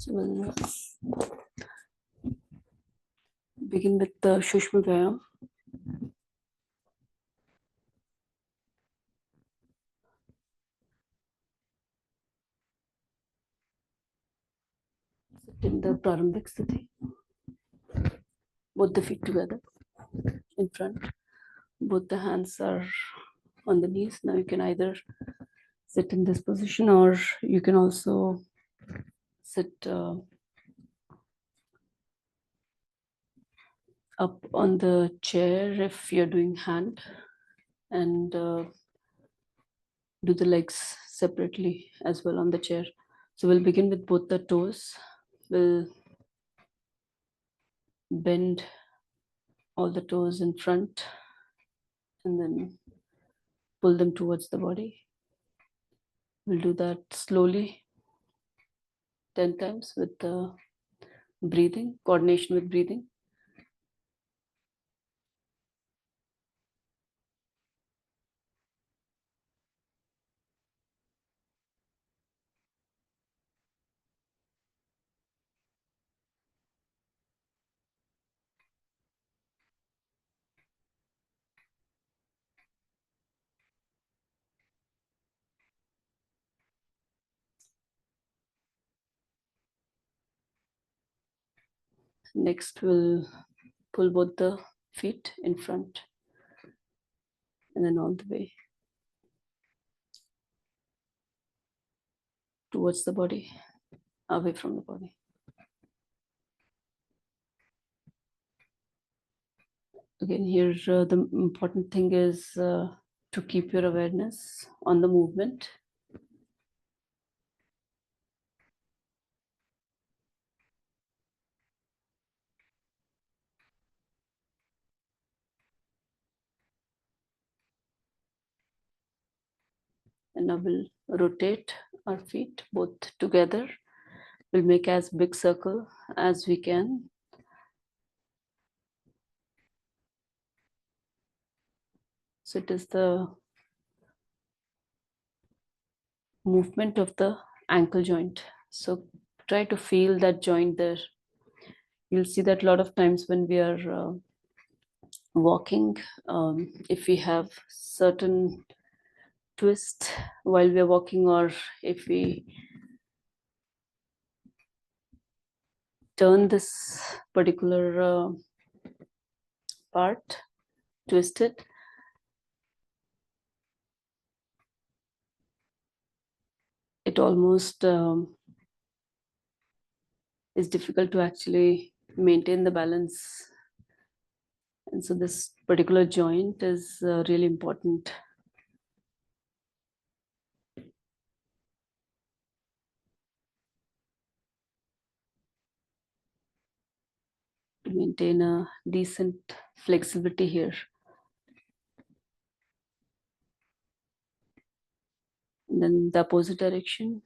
So we'll begin with the Shushma Vyayama. Sit in the Prarambhik Sthiti. Both the feet together in front. Both the hands are on the knees. Now you can either sit in this position or you can also sit up on the chair if you're doing hand, and do the legs separately as well on the chair. So we'll begin with both the toes. We'll bend all the toes in front and then pull them towards the body. We'll do that slowly 10 times with the breathing, coordination with breathing. Next, we'll pull both the feet in front and then all the way towards the body, away from the body. Again, here the important thing is to keep your awareness on the movement. And now we'll rotate our feet both together. We'll make as big circle as we can. So it is the movement of the ankle joint. So try to feel that joint there. You'll see that a lot of times when we are walking, if we have certain twist while we are walking, or if we turn this particular part, twist it, it almost is difficult to actually maintain the balance. And so this particular joint is really important. To maintain a decent flexibility here. And then the opposite direction.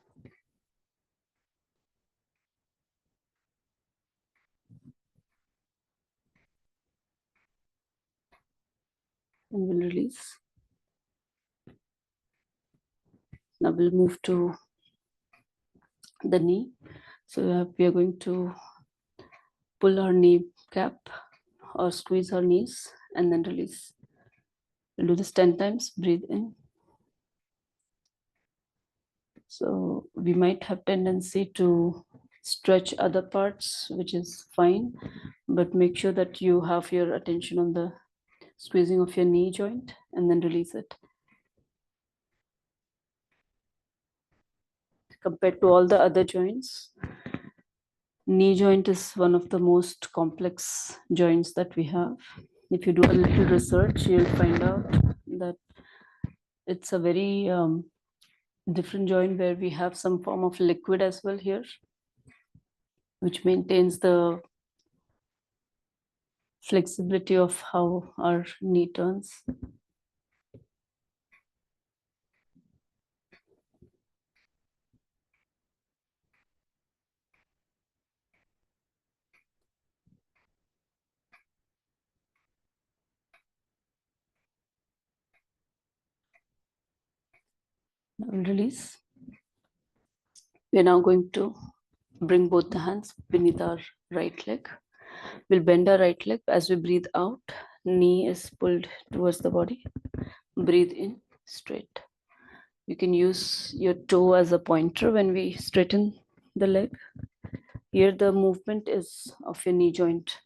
And we'll release. Now we'll move to the knee. So we are going to pull our knee cap or squeeze our knees and then release. We'll do this 10 times. Breathe in. So we might have tendency to stretch other parts, which is fine, but make sure that you have your attention on the squeezing of your knee joint and then release it. Compared to all the other joints, knee joint is one of the most complex joints that we have. If you do a little research, you'll find out that it's a very different joint where we have some form of liquid as well here, which maintains the flexibility of how our knee turns. Now we'll release. We are now going to bring both the hands beneath our right leg. We'll bend our right leg as we breathe out. Knee is pulled towards the body. Breathe in straight. You can use your toe as a pointer when we straighten the leg. Here, the movement is of your knee joint.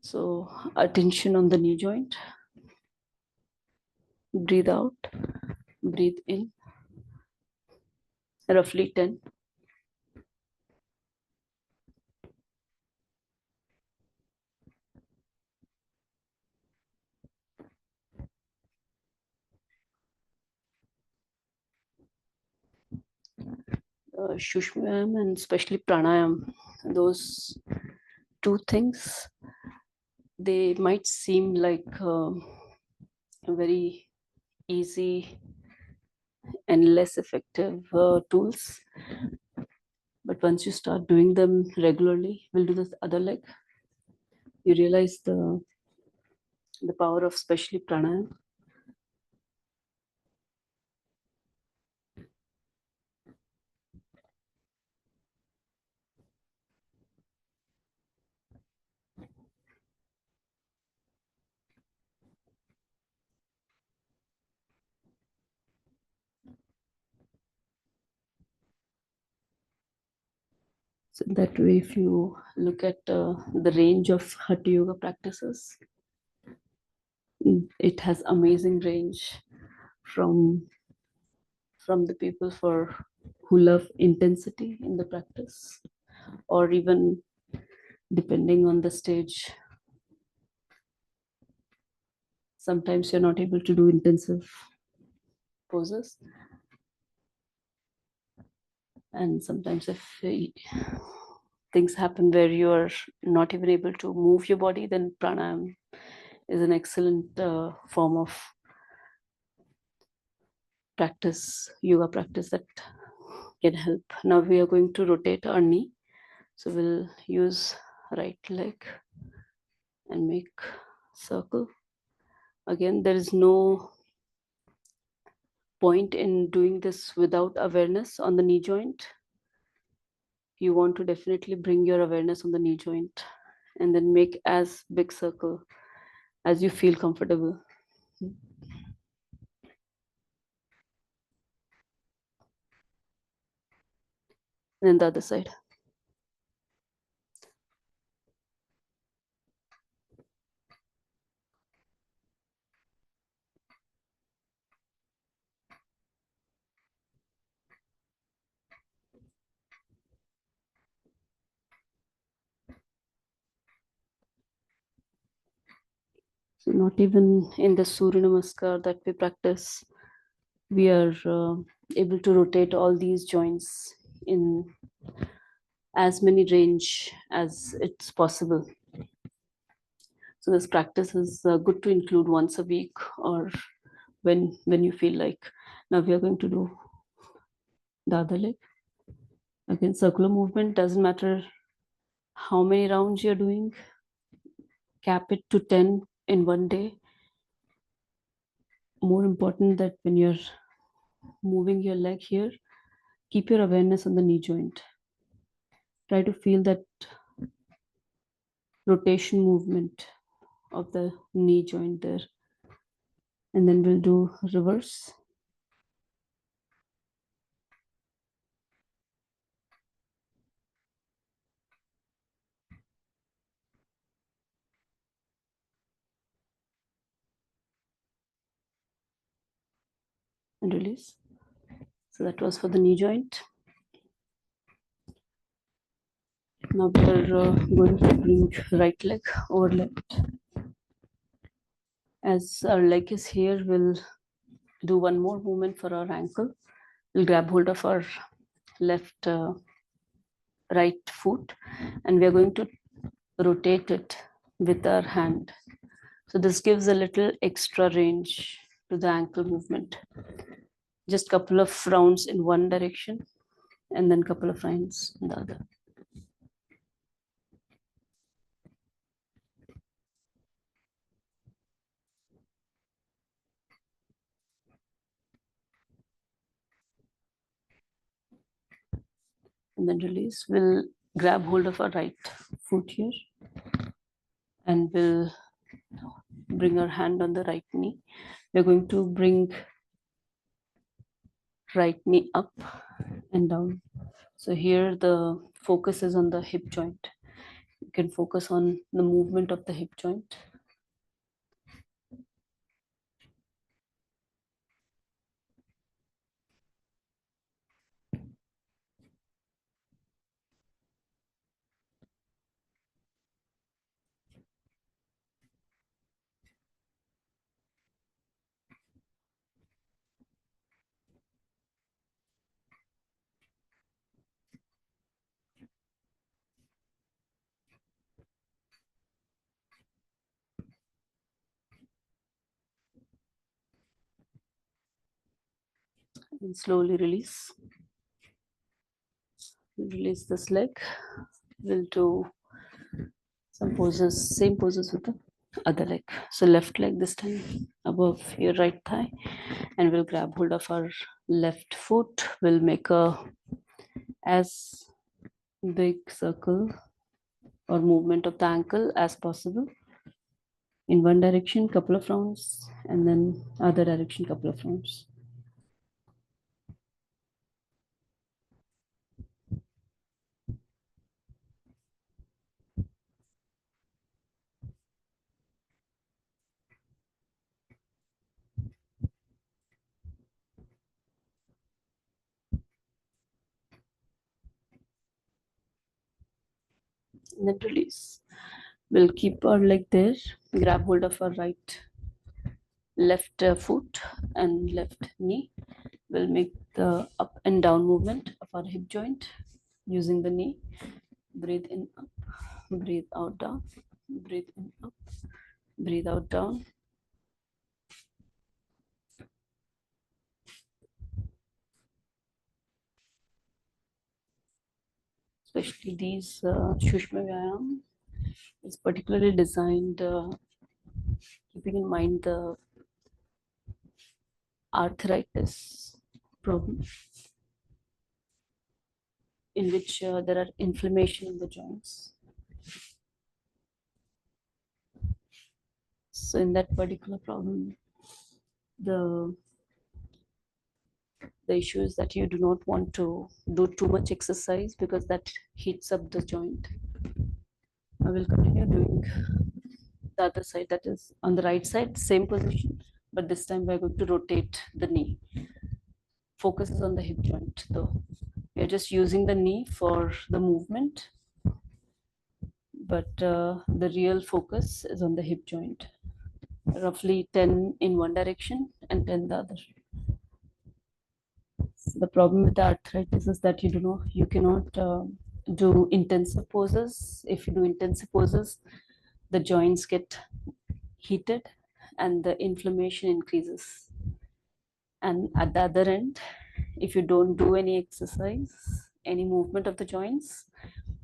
So, attention on the knee joint. Breathe out. Breathe in. Roughly 10. Shushma and especially Pranayama. Those two things, they might seem like very easy and less effective tools, but once you start doing them regularly, we'll do the other leg, you realize the power of especially pranayama. So that way, if you look at the range of hatha yoga practices, it has amazing range from the people for who love intensity in the practice, or even depending on the stage, sometimes you're not able to do intensive poses, and sometimes if things happen where you're not even able to move your body, then pranayam is an excellent form of practice, yoga practice, that can help. Now we are going to rotate our knee, so we'll use right leg and make circle. Again, there is no point in doing this without awareness on the knee joint. You want to definitely bring your awareness on the knee joint and then make as big circle as you feel comfortable. And then the other side. So not even in the Surya Namaskar that we practice, we are able to rotate all these joints in as many range as it's possible. So this practice is good to include once a week, or when you feel like. Now we are going to do the other leg. Again, circular movement, doesn't matter how many rounds you're doing, cap it to 10 in one day. More important that when you're moving your leg here, keep your awareness on the knee joint. Try to feel that rotation movement of the knee joint there. And then we'll do reverse. And release. So that was for the knee joint. Now we are going to bring right leg over left. As our leg is here, we'll do one more movement for our ankle. We'll grab hold of our left right foot, and we are going to rotate it with our hand. So this gives a little extra range to the ankle movement. Just couple of rounds in one direction and then couple of rounds in the other. and then release. We'll grab hold of our right foot here and we'll bring our hand on the right knee. We're going to bring right knee up and down. So here the focus is on the hip joint. You can focus on the movement of the hip joint. And slowly release. Release this leg. We'll do some poses, same poses with the other leg. So left leg this time above your right thigh, and we'll grab hold of our left foot. We'll make a as big circle or movement of the ankle as possible. In one direction, couple of rounds, and then other direction, couple of rounds. And then release. We'll keep our leg there, grab hold of our left foot and left knee. We'll make the up and down movement of our hip joint using the knee. Breathe in up, breathe out down, breathe in up, breathe out down. Especially these Shushma Vyayama is particularly designed keeping in mind the arthritis problem in which there are inflammation in the joints. So in that particular problem, the issue is that you do not want to do too much exercise because that heats up the joint. I will continue doing the other side, that is on the right side, same position, but this time we're going to rotate the knee. Focus is on the hip joint though. We're just using the knee for the movement, but the real focus is on the hip joint. Roughly 10 in one direction and 10 the other. The problem with the arthritis is that you cannot do intensive poses. If you do intensive poses, the joints get heated and the inflammation increases. And at the other end, if you don't do any exercise, any movement of the joints,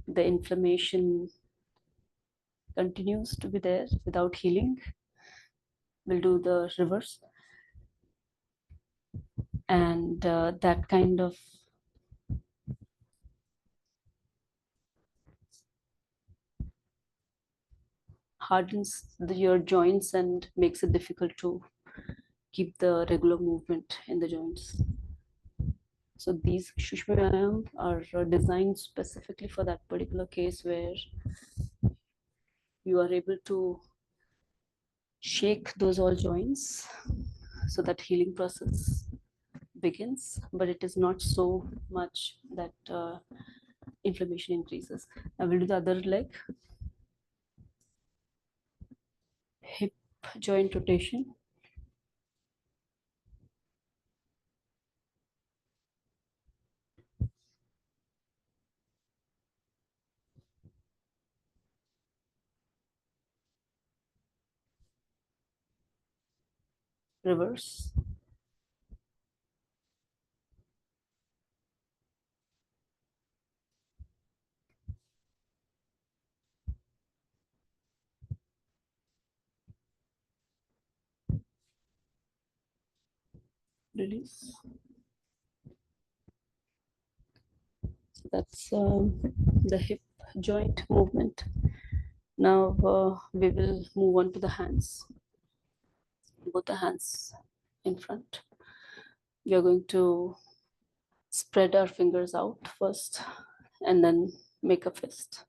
the inflammation continues to be there without healing. We'll do the reverse. And that kind of hardens your joints and makes it difficult to keep the regular movement in the joints. So these Shushma are designed specifically for that particular case where you are able to shake those all joints so that healing process begins, but it is not so much that inflammation increases. I will do the other leg. Hip joint rotation. Reverse. Release. That's the hip joint movement. Now we will move on to the hands. Both the hands in front. We are going to spread our fingers out first and then make a fist.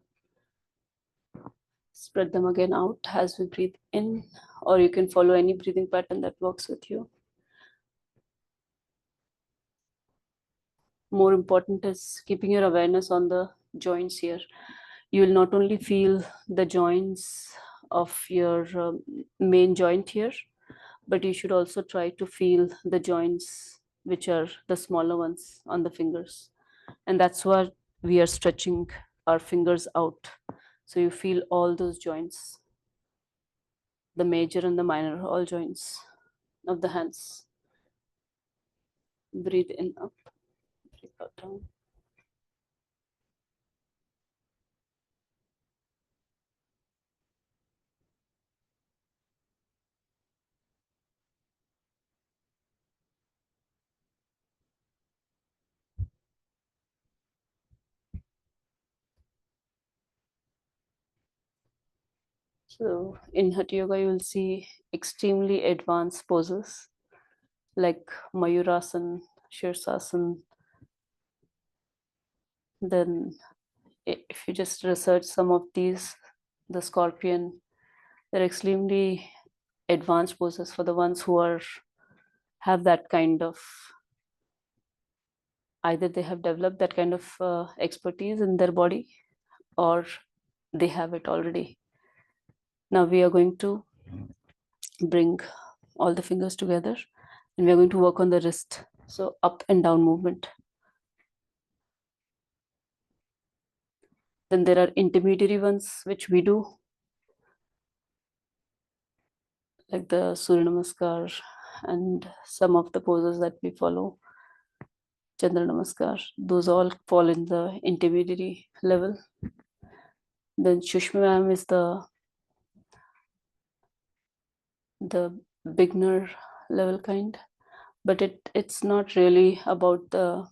Spread them again out as we breathe in, or you can follow any breathing pattern that works with you. More important is keeping your awareness on the joints here. You will not only feel the joints of your main joint here, but you should also try to feel the joints which are the smaller ones on the fingers. And that's what we are stretching our fingers out. So you feel all those joints, the major and the minor, all joints of the hands. Breathe in up, breathe out down. So in Hatha Yoga, you will see extremely advanced poses like Mayurasana, Shirsasana. Then, if you just research some of these, the scorpion, they're extremely advanced poses for the ones who are have that kind of, either they have developed that kind of expertise in their body or they have it already. Now we are going to bring all the fingers together and we are going to work on the wrist. So up and down movement. Then there are intermediary ones which we do, like the Surya Namaskar and some of the poses that we follow, Chandra Namaskar. Those all fall in the intermediary level. Then Shushma is the beginner level kind, but it's not really about the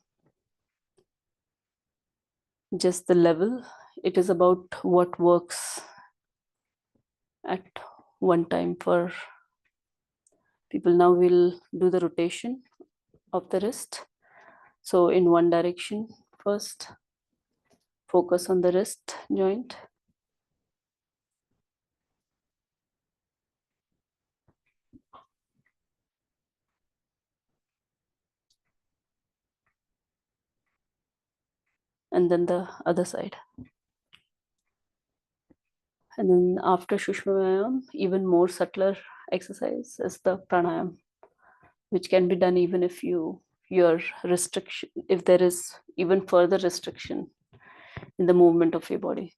just the level. It is about what works at one time for people. Now we'll do the rotation of the wrist. So in one direction first, focus on the wrist joint. And then the other side. And then after Shushma, even more subtler exercise is the Pranayama, which can be done even if your restriction, if there is even further restriction in the movement of your body.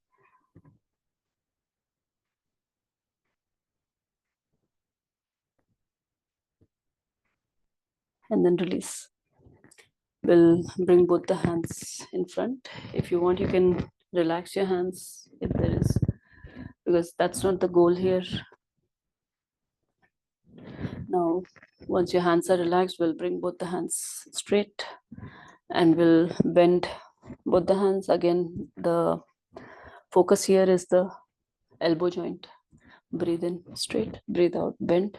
And then release. We'll bring both the hands in front. If you want, you can relax your hands if there is, because that's not the goal here. Now, once your hands are relaxed, we'll bring both the hands straight and we'll bend both the hands. Again, the focus here is the elbow joint. Breathe in straight, breathe out, bend.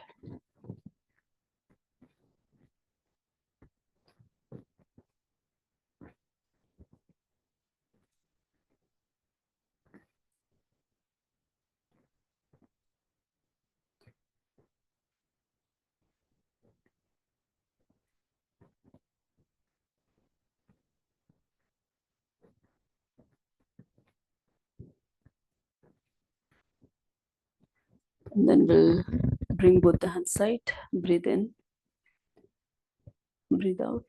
And then we'll bring both the hands side, breathe in, breathe out.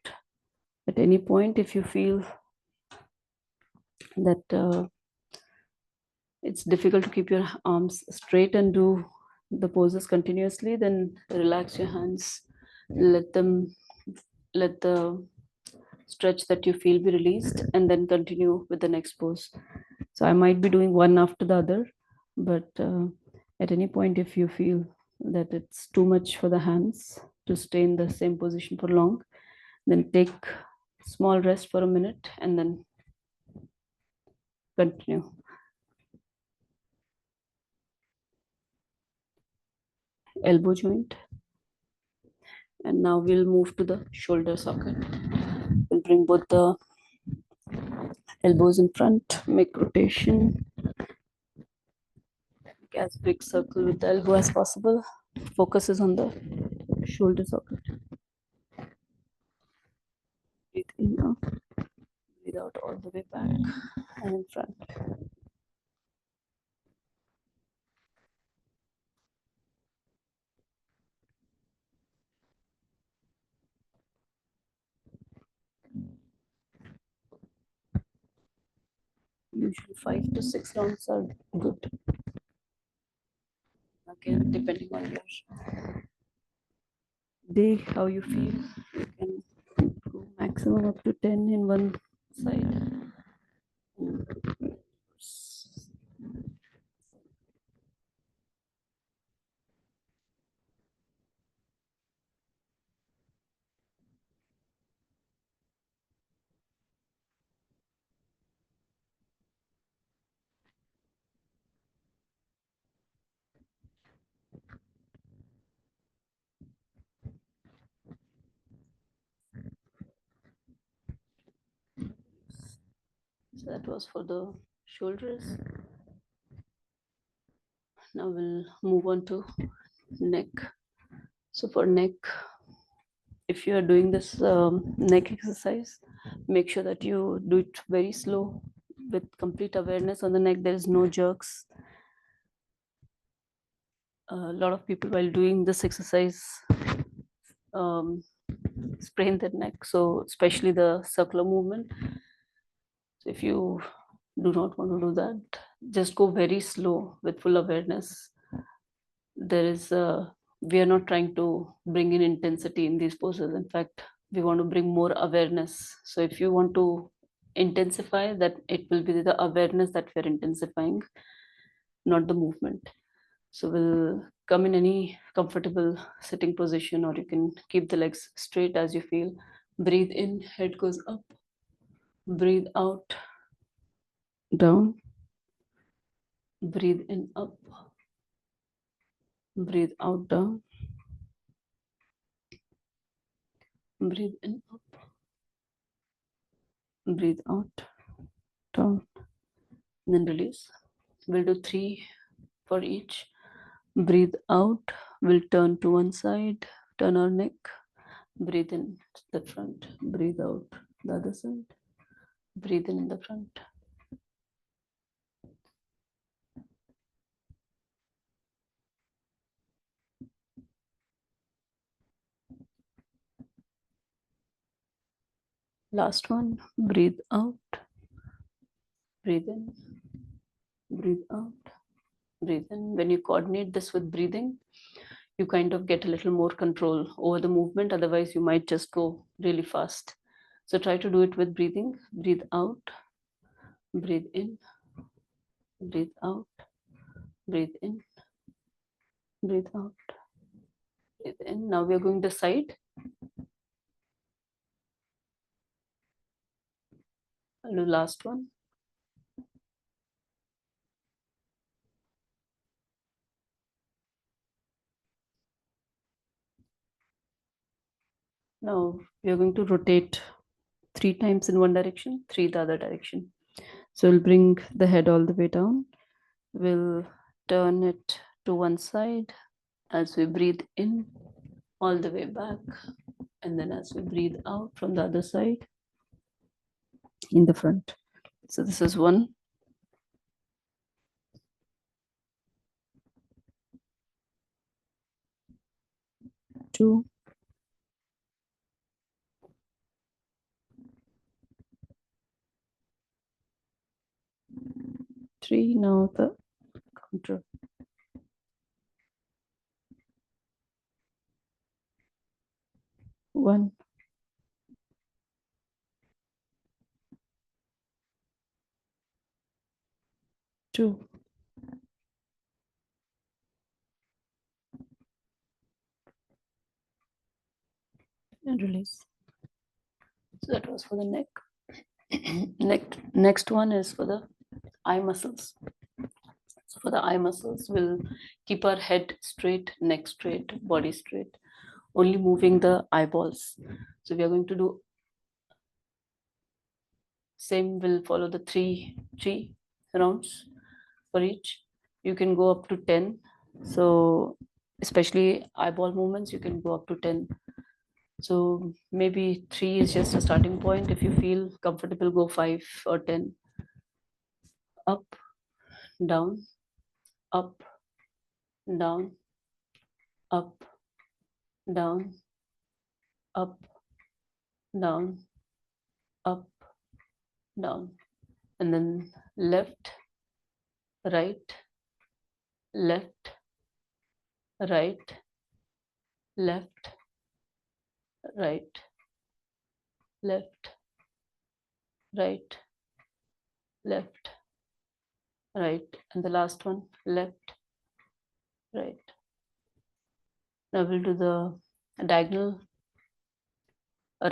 At any point, if you feel that it's difficult to keep your arms straight and do the poses continuously, then relax your hands, let the stretch that you feel be released, and then continue with the next pose. So I might be doing one after the other, but at any point, if you feel that it's too much for the hands to stay in the same position for long, then take small rest for a minute and then Continue. Elbow joint. And now we'll move to the shoulder socket. We'll bring both the elbows in front, make rotation. Make as big circle with the elbow as possible. Focus is on the shoulder socket. Breathe in up, breathe out all the way back and in front. Usually 5 to 6 rounds are good. Again, depending on your day, how you feel, you can go maximum up to 10 in one side. So that was for the shoulders. Now we'll move on to neck. So for neck, if you are doing this neck exercise, make sure that you do it very slow with complete awareness on the neck. There is no jerks. A lot of people while doing this exercise um, sprain their neck. So especially the circular movement. So if you do not want to do that, just go very slow with full awareness. There is we are not trying to bring in intensity in these poses. In fact, we want to bring more awareness. So if you want to intensify that, it will be the awareness that we are intensifying, not the movement. So we'll come in any comfortable sitting position, or you can keep the legs straight as you feel. Breathe in, head goes up. Breathe out, down. Breathe in, up. Breathe out, down. Breathe in, up. Breathe out, down. And then release. We'll do 3 for each. Breathe out. We'll turn to one side, turn our neck. Breathe in the front. Breathe out the other side. Breathe in the front. Last one. Breathe out. Breathe in. Breathe out. Breathe in. When you coordinate this with breathing, you kind of get a little more control over the movement. Otherwise, you might just go really fast. So try to do it with breathing. Breathe out. Breathe in. Breathe out. Breathe in. Breathe out. Breathe in. Now we are going this side. I'll do last one. Now we are going to rotate 3 times in one direction, 3 the other direction. So we'll bring the head all the way down. We'll turn it to one side as we breathe in, all the way back. And then as we breathe out from the other side, in the front. So this is 1. 2. 3. Now the counter. 1. 2. And release. So that was for the neck. Next one is for the eye muscles. So for the eye muscles, we'll keep our head straight, neck straight, body straight, only moving the eyeballs. So we are going to do same, will follow the three rounds for each. You can go up to 10. So especially eyeball movements, you can go up to 10. So maybe 3 is just a starting point. If you feel comfortable, go 5 or 10. Up, down, up, down, up, down, up, down, up, down. And then left, right, left, right, left, right, left, right, left, right. And the last one, left, right. Now we'll do the diagonal,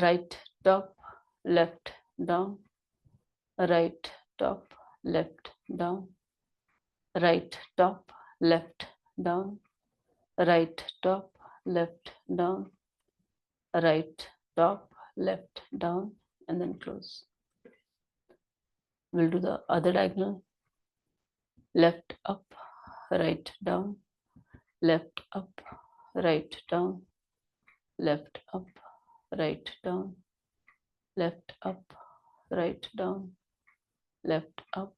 right top, left down, right top, left down, right top, left down, right top, left down, right top, left down, and then close. We'll do the other diagonal, left up, right down, left up, right down, left up, right down, left up, right down, left up,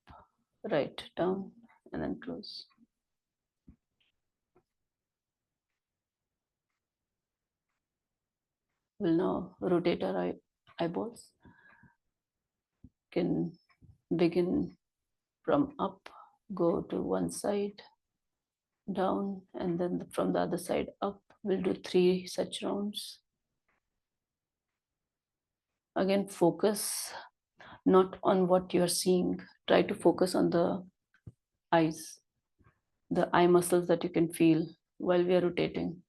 right down, and then close. We'll now rotate our eyeballs. Can begin from up, go to one side, down, and then from the other side up. We'll do 3 such rounds. Again, focus not on what you're seeing. Try to focus on the eyes, the eye muscles that you can feel while we are rotating.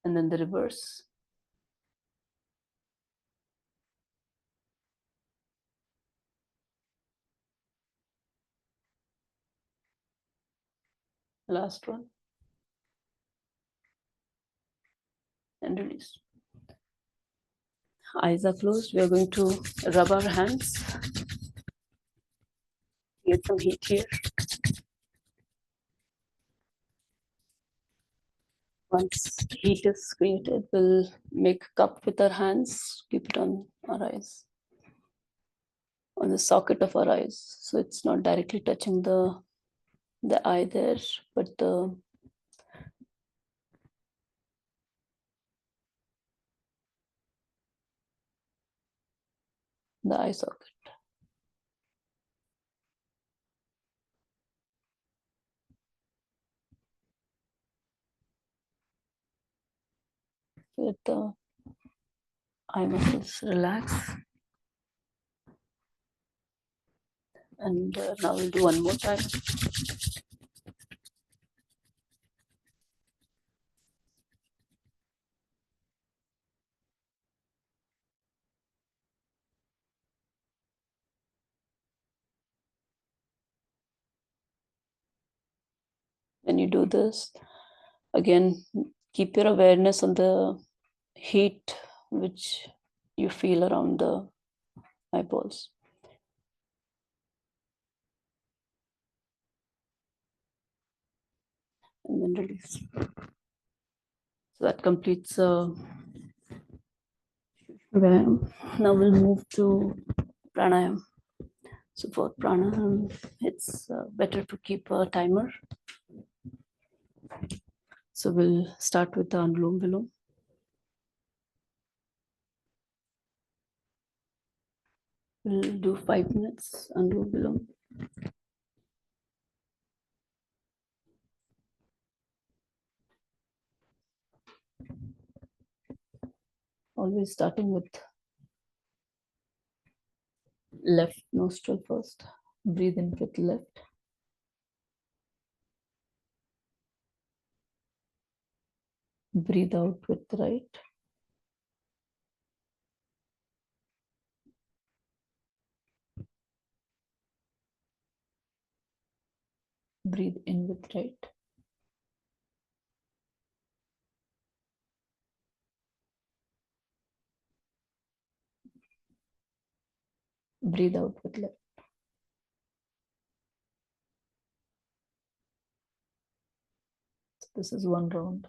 And then the reverse. Last one. And release. Eyes are closed. We are going to rub our hands. Get some heat here. Once heat is created, we'll make a cup with our hands, keep it on our eyes, on the socket of our eyes. So it's not directly touching the eye there, but the eye socket. Let the eye muscles relax. And now we'll do one more time. When you do this, again, keep your awareness on the heat which you feel around the eyeballs. And then release. So that completes Vyayama. Now we'll move to Pranayama. So for Pranayama, it's better to keep a timer. So we'll start with the Anulom Vilom. We'll do 5 minutes Anulom Vilom. Always starting with left nostril first. Breathe in with left. Breathe out with right. Breathe in with tight. Breathe out with left. This is one round.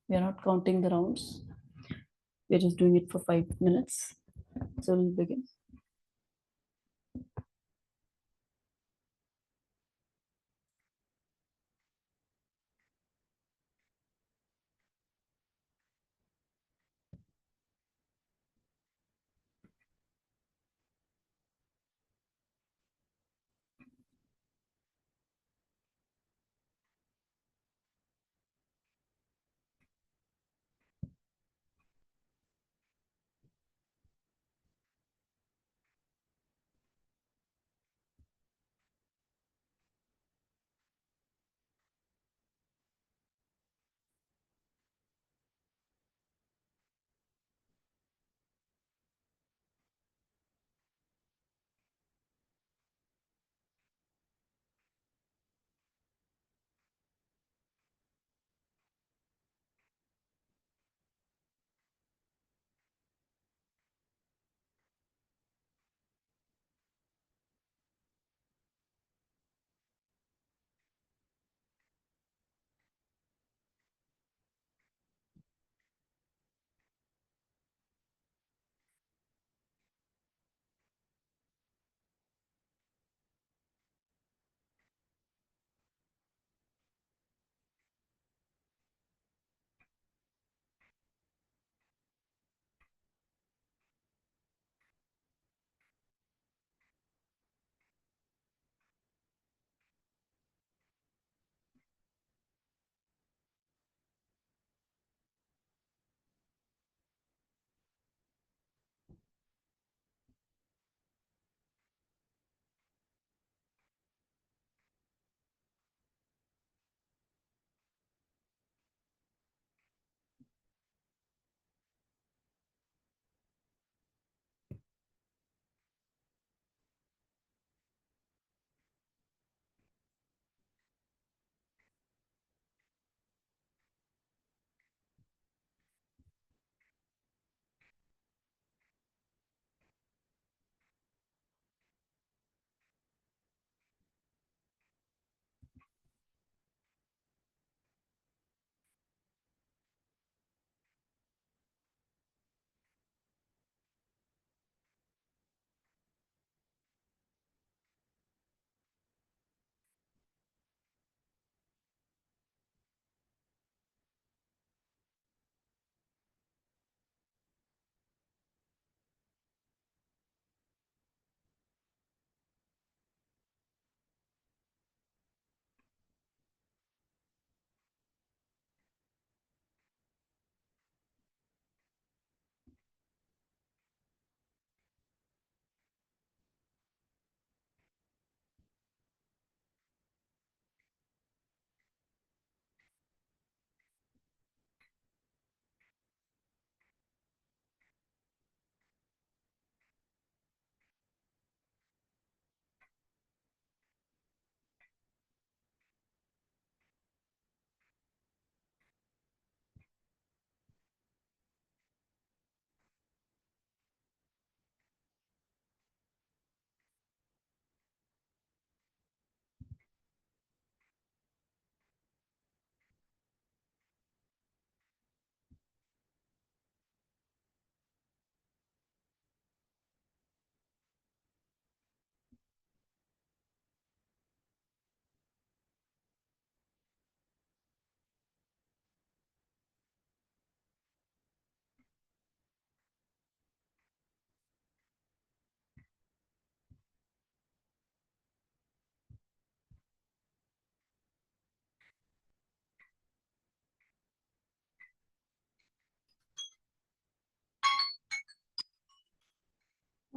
We are not counting the rounds. We are just doing it for 5 minutes. So we'll begin.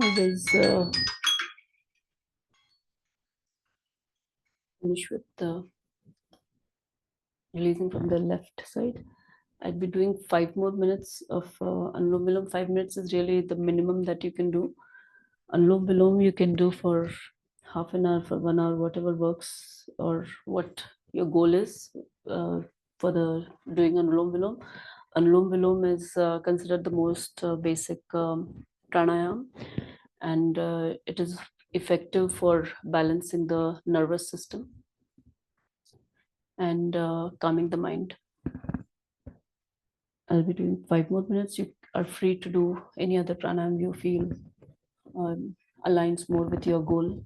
Always finish with the releasing from the left side. I'd be doing 5 more minutes of Anulom Vilom. 5 minutes is really the minimum that you can do. Anulom Vilom you can do for half an hour for 1 hour, whatever works, or what your goal is uh, for the doing Anulom Vilom. Anulom Vilom is considered the most basic pranayam, and it is effective for balancing the nervous system and calming the mind. I'll be doing 5 more minutes. You are free to do any other pranayam you feel um, aligns more with your goal.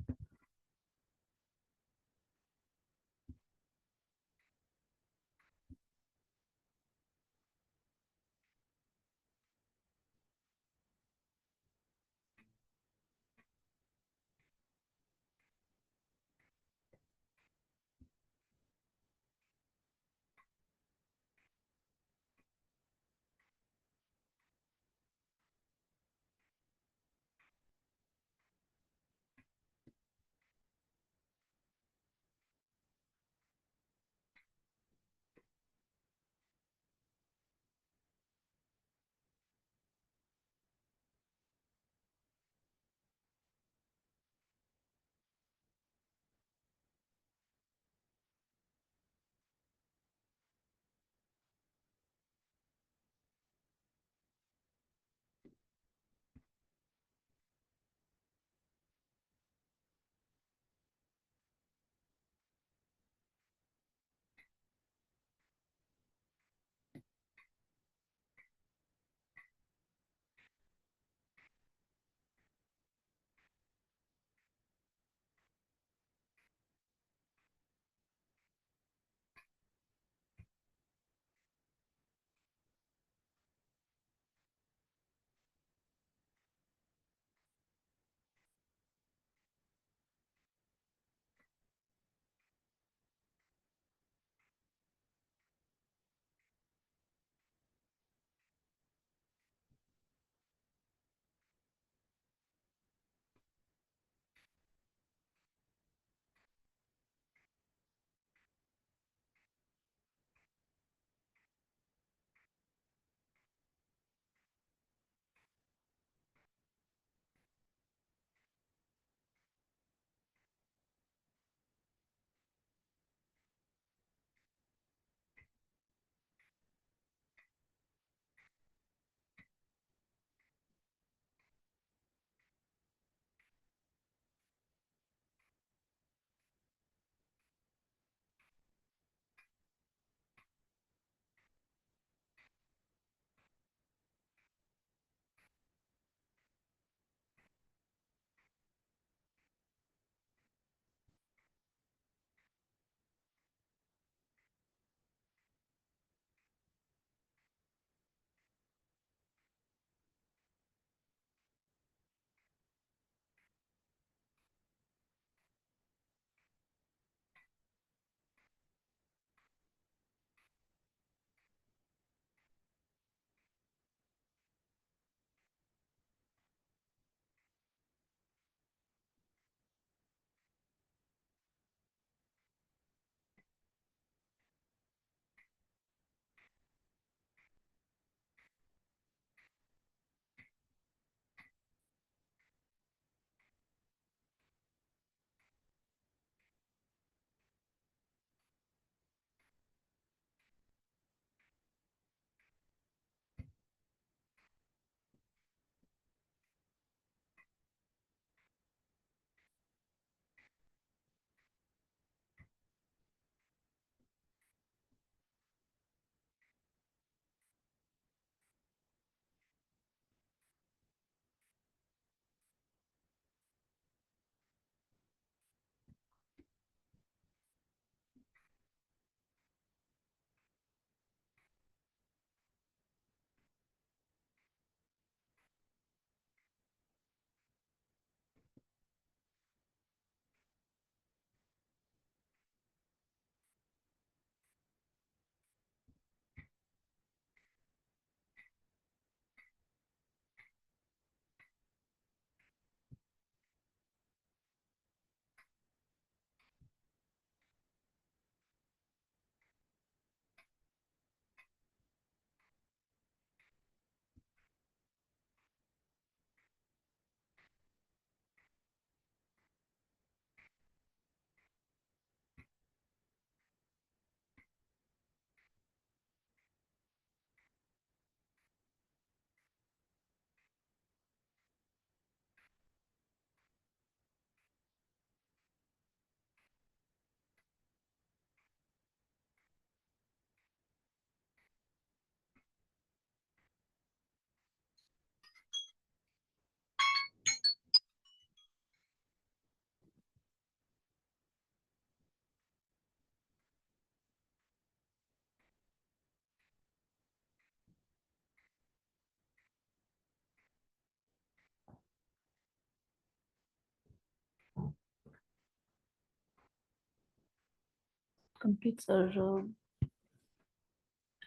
completes our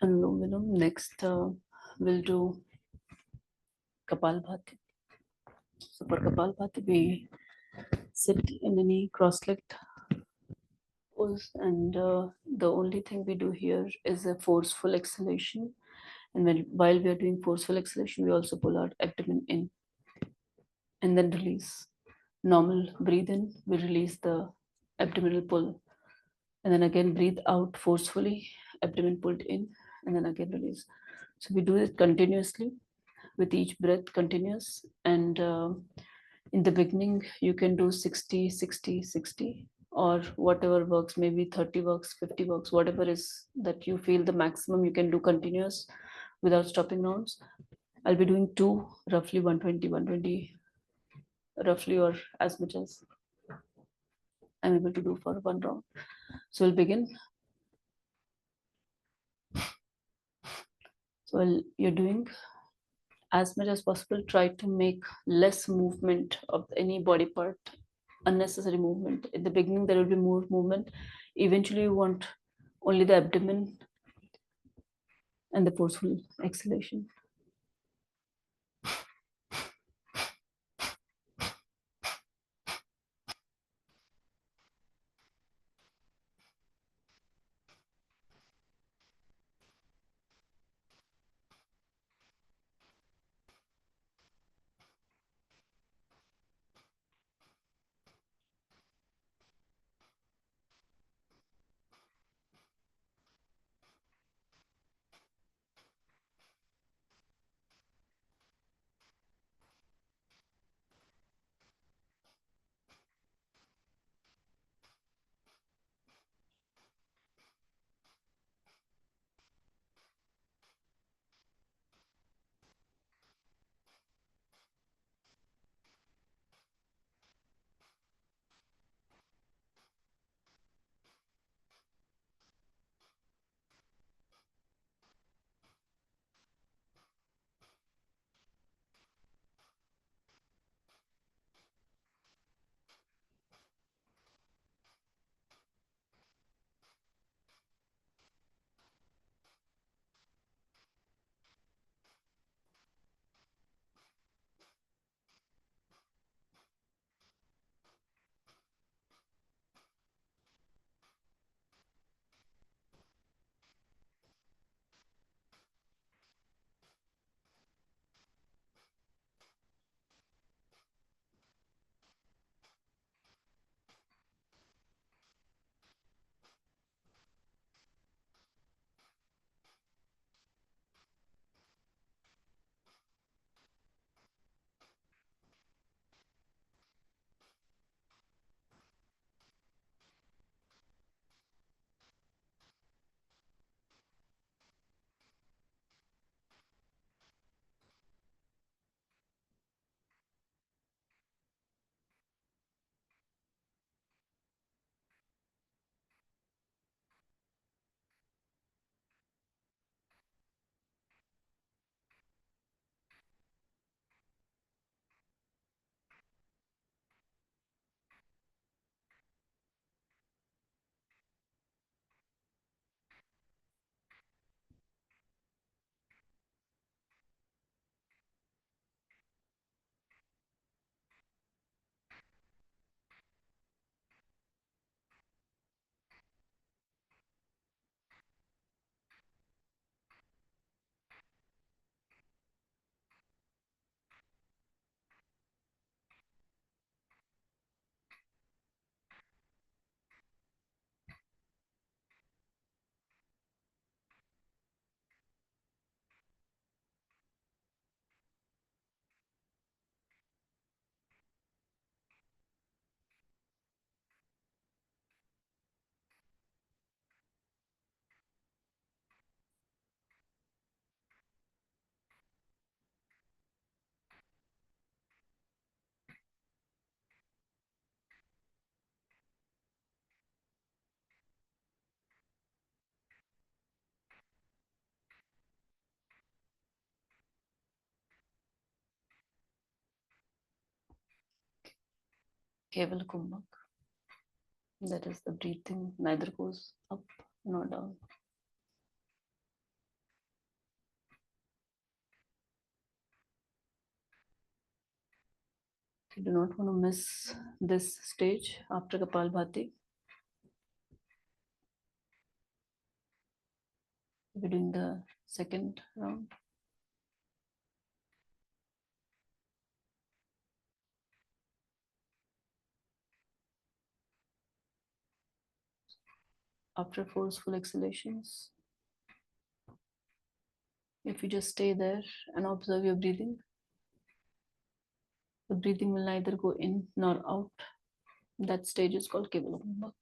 Anulom Vilom. Next, we'll do Kapalbhati. So for Kapalbhati, we sit in any cross-legged pose, and the only thing we do here is a forceful exhalation. And while we are doing forceful exhalation, we also pull our abdomen in and then release. Normal breathe in, we release the abdominal pull, and then again breathe out forcefully, abdomen pulled in, and then again release. So we do it continuously with each breath continuous. And in the beginning, you can do 60, 60, 60, or whatever works, maybe 30 works, 50 works, whatever is that you feel the maximum you can do continuous without stopping rounds. I'll be doing two, roughly 120, 120, roughly, or as much as I'm able to do for one round. So we'll begin. So while you're doing, as much as possible, try to make less movement of any body part, unnecessary movement. In the beginning, there will be more movement. Eventually, you want only the abdomen and the forceful exhalation. Keval Kumbhak. That is, the breathing neither goes up nor down. You do not want to miss this stage after Kapalbhati. We're doing the second round. After forceful exhalations, if you just stay there and observe your breathing, the breathing will neither go in nor out. That stage is called Kevalam.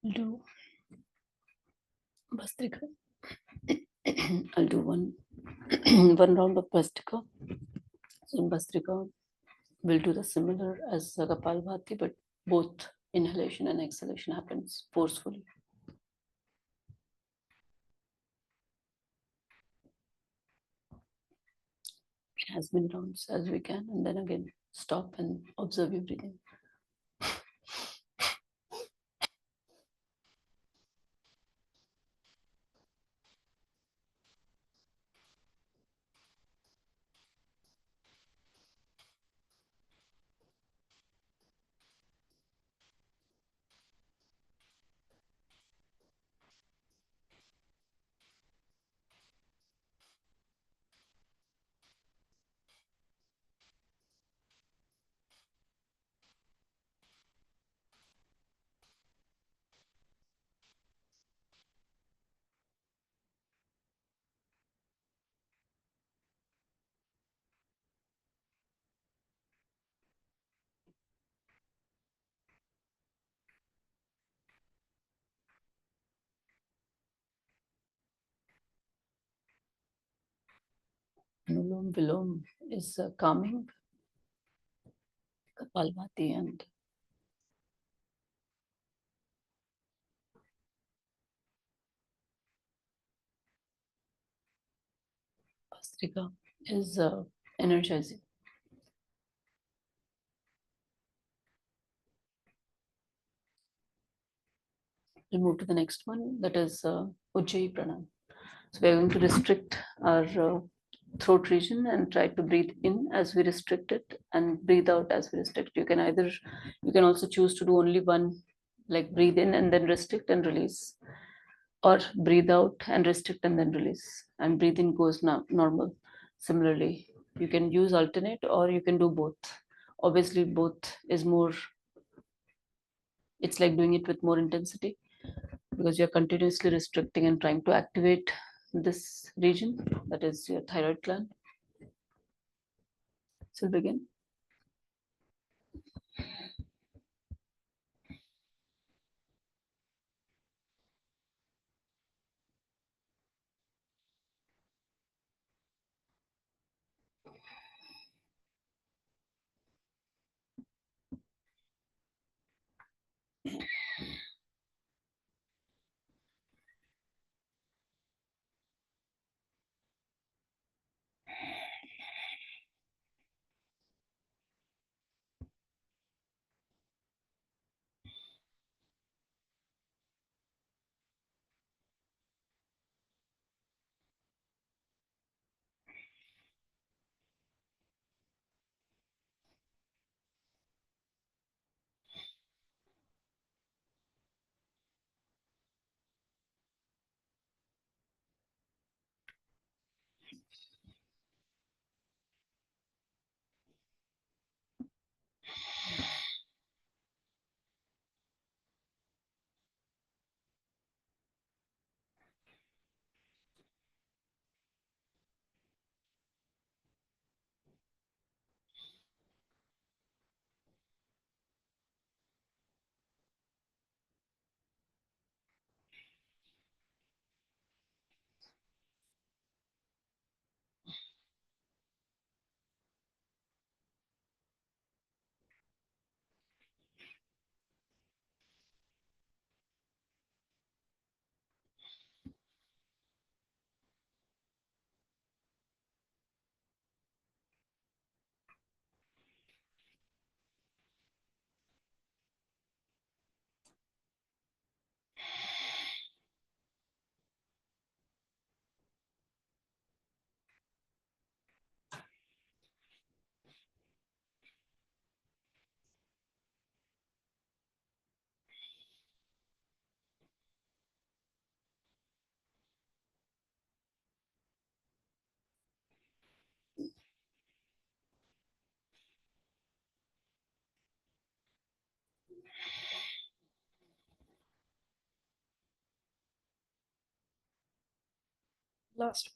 I'll do Bastrika. I'll do one one round of Bastrika. So in Bastrika, we'll do the similar as Kapalbhati, but both inhalation and exhalation happens forcefully. As many rounds as we can, and then again stop and observe your breathing. Anulom Vilom is calming, Kapalbhati and Bhastrika is energizing. We'll move to the next one, that is Ujjayi Pranam. So we're going to restrict our throat region and try to breathe in as we restrict it and breathe out as we restrict. You can also choose to do only one, like breathe in and then restrict and release, or breathe out and restrict and then release. And breathe in goes normal. Similarly, you can use alternate or you can do both. Obviously, both is more, it's like doing it with more intensity because you're continuously restricting and trying to activate this region, that is your thyroid gland. So we'll begin. Last.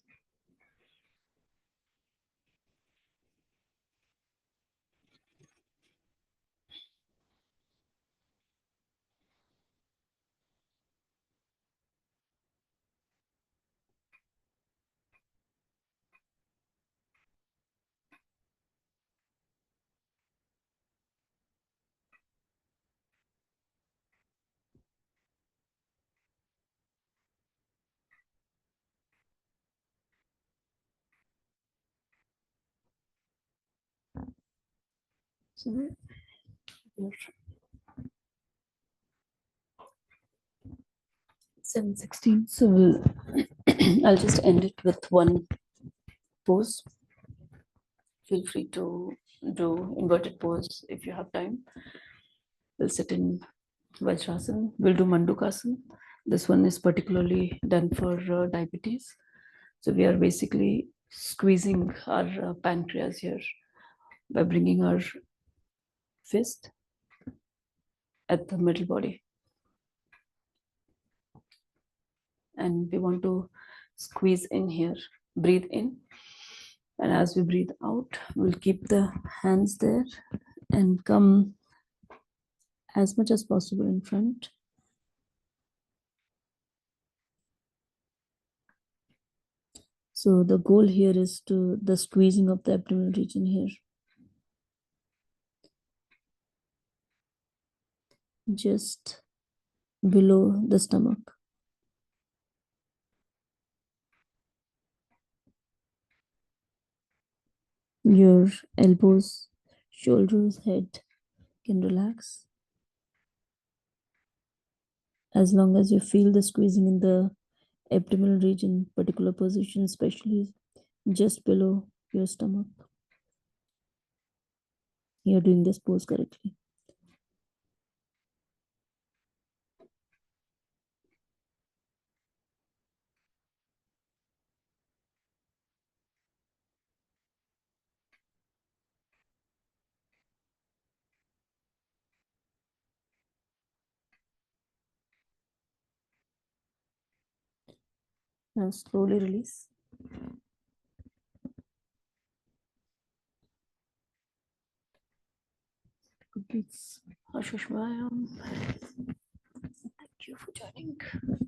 So we're 7:16. So I'll just end it with one pose. Feel free to do inverted pose if you have time. We'll sit in Vajrasana. We'll do Mandukasana. This one is particularly done for diabetes. So we are basically squeezing our pancreas here by bringing our fist at the middle body. And we want to squeeze in here, breathe in. And as we breathe out, we'll keep the hands there and come as much as possible in front. So the goal here is to the squeezing of the abdominal region here, just below the stomach. Your elbows, shoulders, head can relax as long as you feel the squeezing in the abdominal region, particular position, especially just below your stomach. You're doing this pose correctly. Now slowly release. It's Shushma. Thank you for joining.